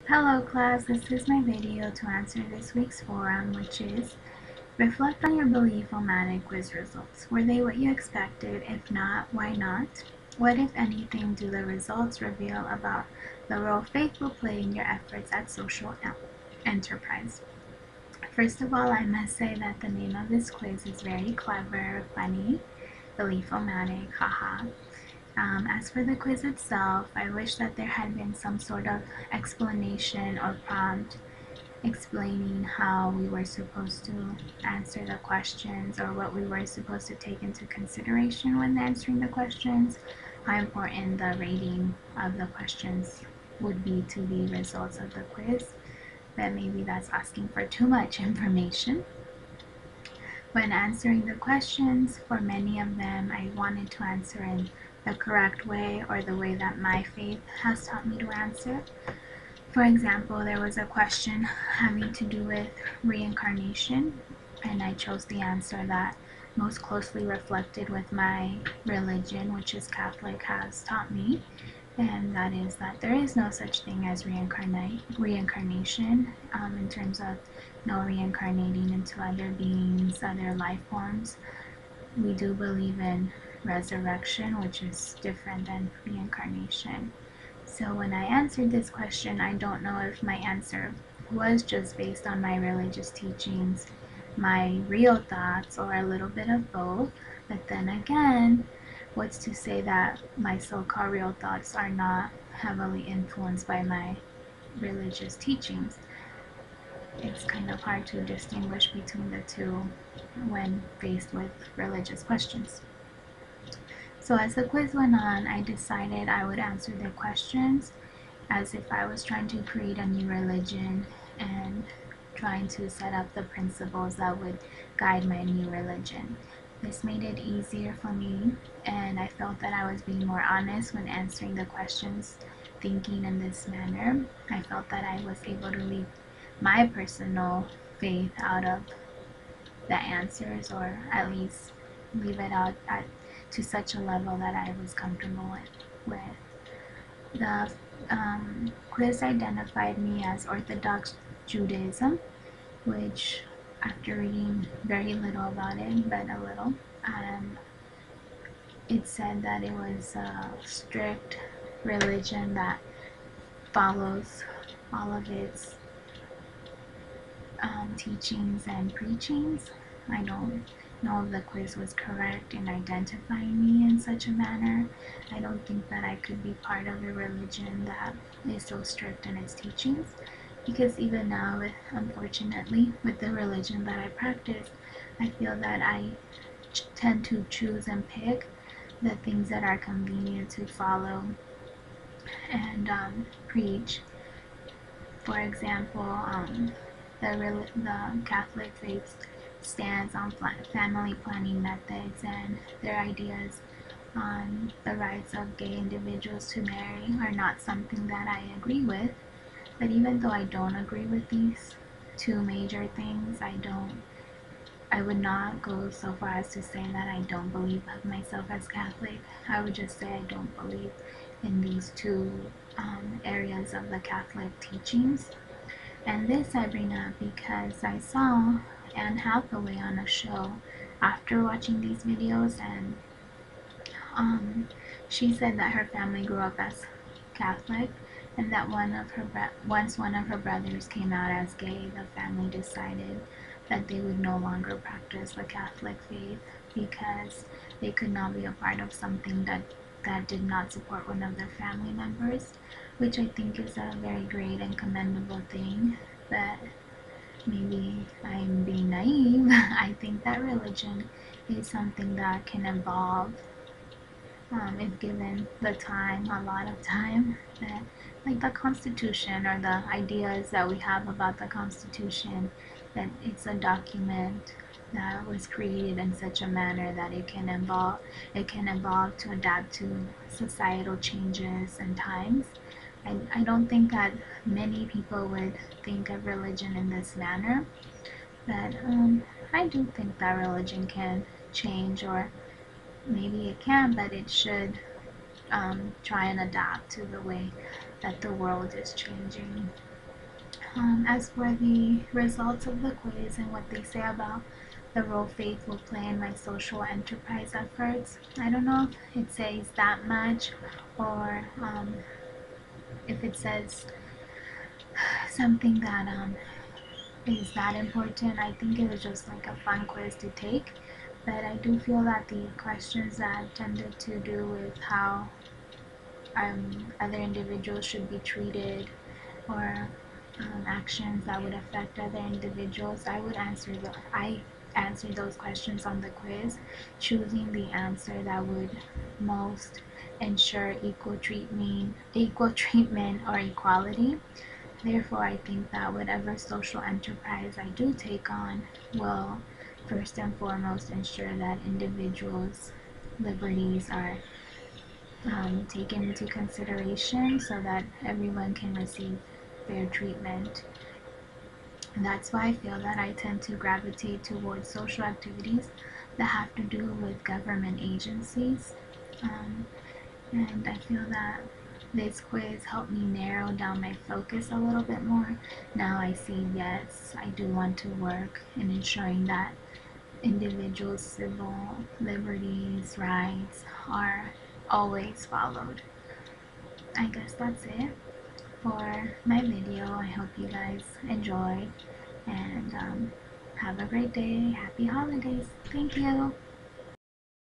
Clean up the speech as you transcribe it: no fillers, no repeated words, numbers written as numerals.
Hello class, this is my video to answer this week's forum, which is reflect on your Belief-O-Matic quiz results. Were they what you expected? If not, why not? What, if anything, do the results reveal about the role faith will play in your efforts at social enterprise? First of all, I must say that the name of this quiz is very clever, funny, Belief-O-Matic, haha. As for the quiz itself, I wish that there had been some sort of explanation or prompt explaining how we were supposed to answer the questions or what we were supposed to take into consideration when answering the questions, how important the rating of the questions would be to the results of the quiz. But maybe that's asking for too much information. When answering the questions, for many of them, I wanted to answer in the correct way or the way that my faith has taught me to answer. For example, there was a question having to do with reincarnation, and I chose the answer that most closely reflected with my religion, which is Catholic, has taught me, and that is that there is no such thing as reincarnation in terms of no reincarnating into other beings, other life forms. We do believe in resurrection, which is different than reincarnation. So when I answered this question, I don't know if my answer was just based on my religious teachings, my real thoughts, or a little bit of both. But then again, what's to say that my so-called real thoughts are not heavily influenced by my religious teachings? It's kind of hard to distinguish between the two when faced with religious questions. So as the quiz went on, I decided I would answer the questions as if I was trying to create a new religion and trying to set up the principles that would guide my new religion. This made it easier for me, and I felt that I was being more honest when answering the questions, thinking in this manner. I felt that I was able to leave my personal faith out of the answers, or at least leave it out to such a level that I was comfortable with. The quiz identified me as Orthodox Judaism, which, after reading very little about it, but a little, it said that it was a strict religion that follows all of its teachings and preachings. I don't know if the quiz was correct in identifying me in such a manner. I don't think that I could be part of a religion that is so strict in its teachings, because even now, unfortunately, with the religion that I practice, I feel that I tend to choose and pick the things that are convenient to follow and preach. For example, the Catholic faith stands on family planning methods, and their ideas on the rights of gay individuals to marry are not something that I agree with. But even though I don't agree with these two major things, I would not go so far as to say that I don't believe of myself as Catholic. I would just say I don't believe in these two areas of the Catholic teachings. And this I bring up because I saw Anne Hathaway on a show after watching these videos, and she said that her family grew up as Catholic, and that once one of her brothers came out as gay, the family decided that they would no longer practice the Catholic faith because they could not be a part of something that did not support one of their family members, which I think is a very great and commendable thing. But maybe I'm being naive. I think that religion is something that can evolve if given the time, a lot of time. That, like the Constitution, or the ideas that we have about the Constitution, that it's a document that was created in such a manner that it can evolve to adapt to societal changes and times. I don't think that many people would think of religion in this manner, but I do think that religion can change, or maybe it can, but it should try and adapt to the way that the world is changing. As for the results of the quiz and what they say about the role faith will play in my social enterprise efforts, I don't know if it says that much, or if it says something that is that important. I think it was just like a fun quiz to take, but I do feel that the questions that tended to do with how other individuals should be treated, or actions that would affect other individuals, I answered those questions on the quiz, choosing the answer that would most ensure equal treatment or equality. Therefore, I think that whatever social enterprise I do take on will first and foremost ensure that individuals' liberties are taken into consideration so that everyone can receive fair treatment. And that's why I feel that I tend to gravitate towards social activities that have to do with government agencies. Um, and I feel that this quiz helped me narrow down my focus a little bit more. Now I see, yes, I do want to work in ensuring that individuals' civil liberties, rights are always followed. I guess that's it for my video. I hope you guys enjoyed, and have a great day. Happy holidays. Thank you.